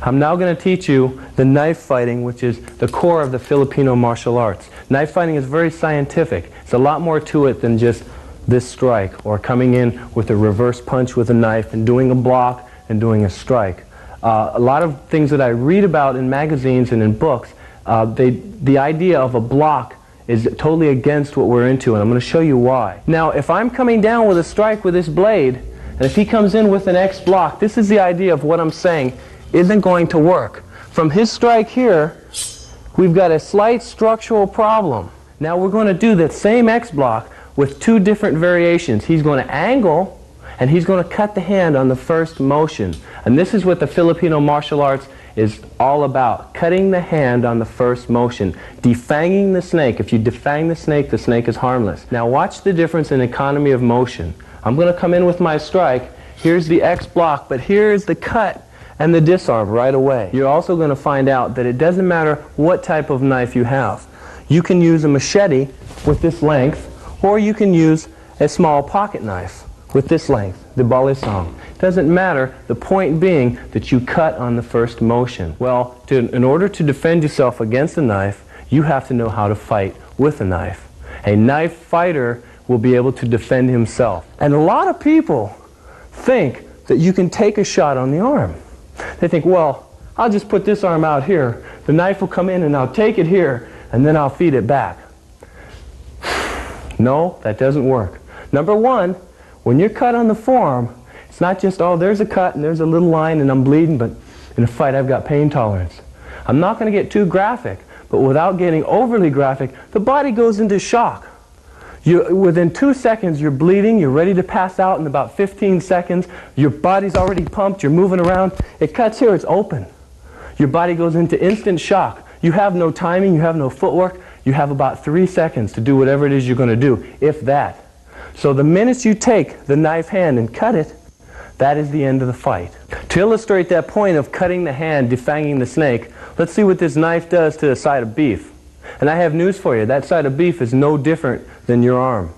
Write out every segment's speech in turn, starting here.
I'm now going to teach you the knife fighting, which is the core of the Filipino martial arts. Knife fighting is very scientific. It's a lot more to it than just this strike, or coming in with a reverse punch with a knife and doing a block and doing a strike. A lot of things that I read about in magazines and in books, the idea of a block is totally against what we're into, and I'm going to show you why. Now, if I'm coming down with a strike with this blade, and if he comes in with an X block, this is the idea of what I'm saying isn't going to work. From his strike here, we've got a slight structural problem. Now we're going to do that same X block with two different variations. He's going to angle, and he's going to cut the hand on the first motion. And this is what the Filipino martial arts is all about, cutting the hand on the first motion, defanging the snake. If you defang the snake is harmless. Now watch the difference in economy of motion. I'm going to come in with my strike. Here's the X block, but here's the cut and the disarm right away. You're also going to find out that it doesn't matter what type of knife you have. You can use a machete with this length, or you can use a small pocket knife with this length, the balisong. Doesn't matter, the point being that you cut on the first motion. Well, in order to defend yourself against a knife, you have to know how to fight with a knife. A knife fighter will be able to defend himself. And a lot of people think that you can take a shot on the arm. They think, well, I'll just put this arm out here, the knife will come in and I'll take it here, and then I'll feed it back. No, that doesn't work. Number one, when you're cut on the forearm, it's not just, oh, there's a cut and there's a little line and I'm bleeding, but in a fight I've got pain tolerance. I'm not going to get too graphic, but without getting overly graphic, the body goes into shock. Within 2 seconds, you're bleeding, you're ready to pass out in about 15 seconds, your body's already pumped, you're moving around. It cuts here, it's open. Your body goes into instant shock. You have no timing, you have no footwork, you have about 3 seconds to do whatever it is you're going to do, if that. So the minute you take the knife hand and cut it, that is the end of the fight. To illustrate that point of cutting the hand, defanging the snake, let's see what this knife does to a side of beef. And I have news for you, that side of beef is no different than your arm.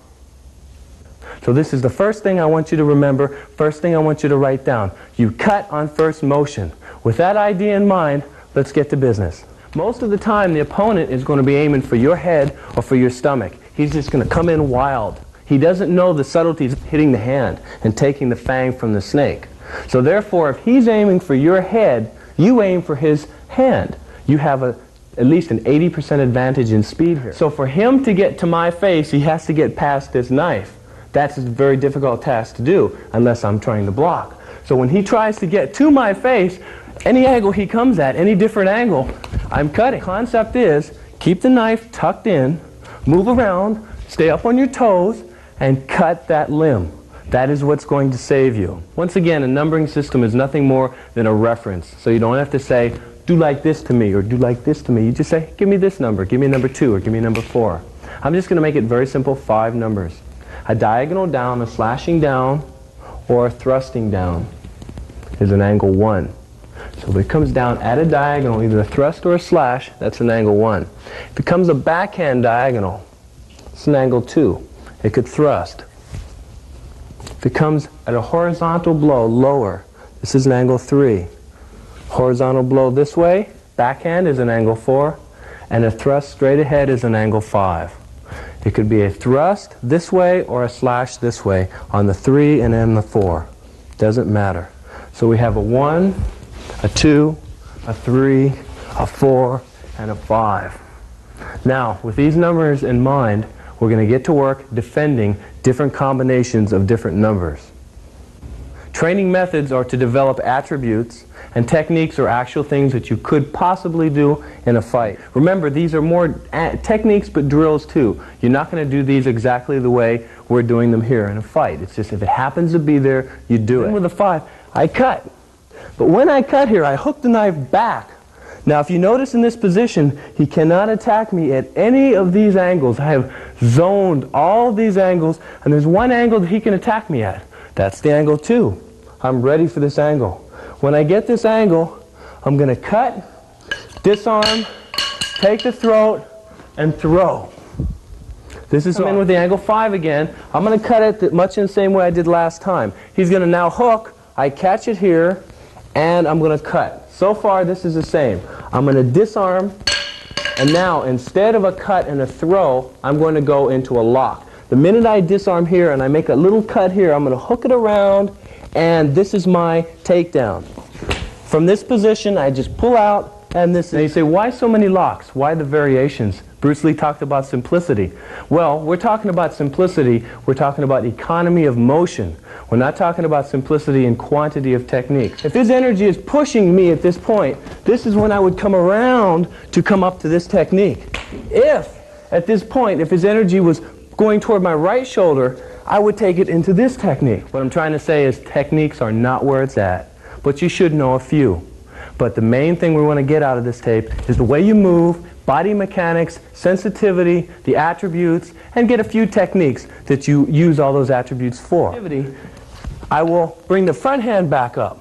So this is the first thing I want you to remember, first thing I want you to write down. You cut on first motion. With that idea in mind, let's get to business. Most of the time the opponent is going to be aiming for your head or for your stomach. He's just going to come in wild. He doesn't know the subtleties of hitting the hand and taking the fang from the snake. So therefore, if he's aiming for your head, you aim for his hand. You have at least an 80% advantage in speed here. So for him to get to my face, he has to get past this knife. That's a very difficult task to do unless I'm trying to block. So when he tries to get to my face, any angle he comes at, any different angle, I'm cutting. The concept is keep the knife tucked in, move around, stay up on your toes, and cut that limb. That is what's going to save you. Once again, a numbering system is nothing more than a reference. So you don't have to say, do like this to me, or do like this to me. You just say, give me this number, give me number 2, or give me number 4. I'm just going to make it very simple, 5 numbers. A diagonal down, a slashing down, or a thrusting down is an angle 1. So if it comes down at a diagonal, either a thrust or a slash, that's an angle 1. If it comes a backhand diagonal, it's an angle 2. It could thrust. If it comes at a horizontal blow, lower, this is an angle 3. Horizontal blow this way, backhand is an angle 4, and a thrust straight ahead is an angle 5. It could be a thrust this way or a slash this way on the 3 and then the 4. Doesn't matter. So we have a 1, a 2, a 3, a 4, and a 5. Now, with these numbers in mind, we're going to get to work defending different combinations of different numbers. Training methods are to develop attributes, and techniques are actual things that you could possibly do in a fight. Remember, these are more techniques but drills too. You're not going to do these exactly the way we're doing them here in a fight. It's just if it happens to be there, you do it. With a 5, I cut. But when I cut here, I hook the knife back. Now if you notice in this position, he cannot attack me at any of these angles. I have zoned all these angles, and there's one angle that he can attack me at. That's the angle 2. I'm ready for this angle. When I get this angle, I'm going to cut, disarm, take the throat, and throw. This is in with the angle 5 again. I'm going to cut it much in the same way I did last time. He's going to now hook. I catch it here, and I'm going to cut. So far this is the same. I'm going to disarm, and now instead of a cut and a throw, I'm going to go into a lock. The minute I disarm here and I make a little cut here, I'm going to hook it around, and this is my takedown. From this position, I just pull out, and this is... Now you say, why so many locks? Why the variations? Bruce Lee talked about simplicity. Well, we're talking about simplicity, we're talking about economy of motion. We're not talking about simplicity and quantity of technique. If his energy is pushing me at this point, this is when I would come around to come up to this technique. If, at this point, if his energy was going toward my right shoulder, I would take it into this technique. What I'm trying to say is techniques are not where it's at, but you should know a few. But the main thing we want to get out of this tape is the way you move, body mechanics, sensitivity, the attributes, and get a few techniques that you use all those attributes for. I will bring the front hand back up.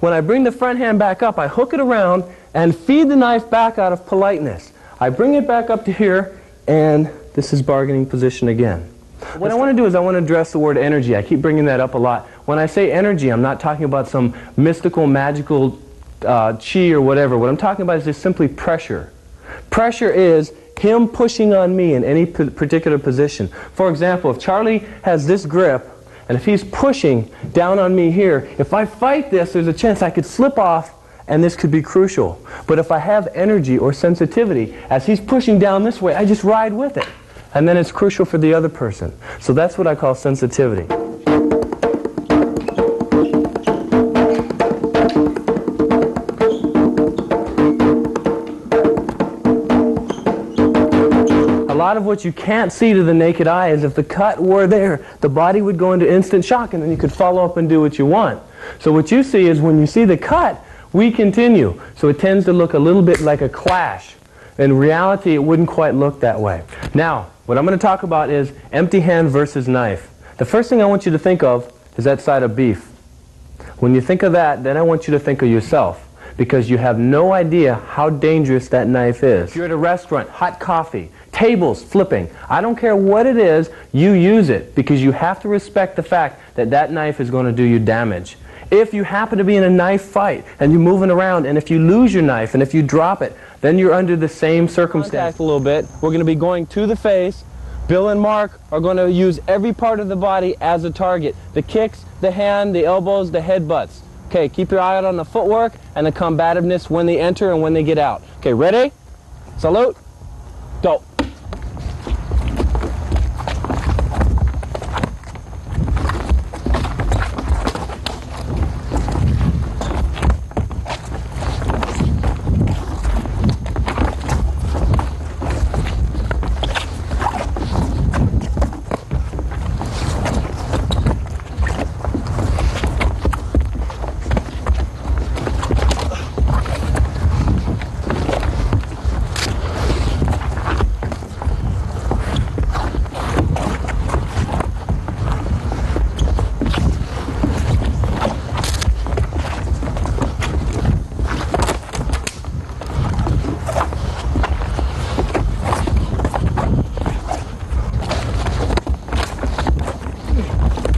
When I bring the front hand back up, I hook it around and feed the knife back out of politeness. I bring it back up to here, and this is bargaining position again. What I want to do is I want to address the word energy. I keep bringing that up a lot. When I say energy, I'm not talking about some mystical, magical chi or whatever. What I'm talking about is just simply pressure. Pressure is him pushing on me in any particular position. For example, if Charlie has this grip, and if he's pushing down on me here, if I fight this, there's a chance I could slip off, and this could be crucial. But if I have energy or sensitivity, as he's pushing down this way, I just ride with it. And then it's crucial for the other person. So that's what I call sensitivity. A lot of what you can't see to the naked eye is if the cut were there, the body would go into instant shock, and then you could follow up and do what you want. So what you see is when you see the cut, we continue. So it tends to look a little bit like a clash. In reality, it wouldn't quite look that way. Now, what I'm going to talk about is empty hand versus knife. The first thing I want you to think of is that side of beef. When you think of that, then I want you to think of yourself, because you have no idea how dangerous that knife is. If you're at a restaurant, hot coffee, tables flipping, I don't care what it is, you use it, because you have to respect the fact that that knife is going to do you damage. If you happen to be in a knife fight and you're moving around, and if you lose your knife and if you drop it, then you're under the same circumstance. A little bit. We're going to be going to the face. Bill and Mark are going to use every part of the body as a target. The kicks, the hand, the elbows, the headbutts. Okay, keep your eye out on the footwork and the combativeness when they enter and when they get out. Okay, ready? Salute. Go.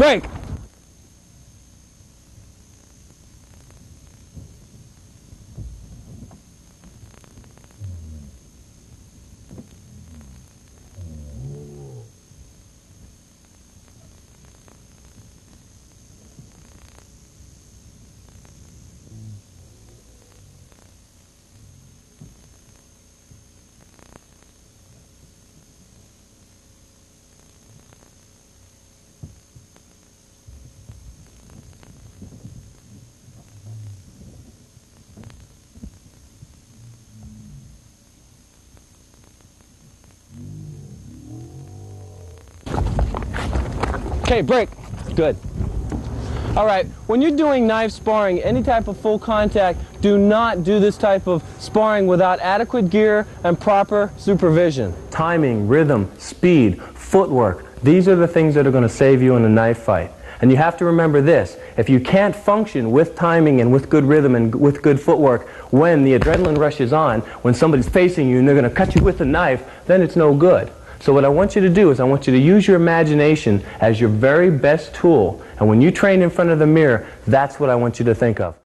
Break. Okay, break. Good. All right, when you're doing knife sparring, any type of full contact, do not do this type of sparring without adequate gear and proper supervision. Timing, rhythm, speed, footwork, these are the things that are going to save you in a knife fight. And you have to remember this, if you can't function with timing and with good rhythm and with good footwork when the adrenaline rush is on, when somebody's facing you and they're going to cut you with a knife, then it's no good. So what I want you to do is I want you to use your imagination as your very best tool. And when you train in front of the mirror, that's what I want you to think of.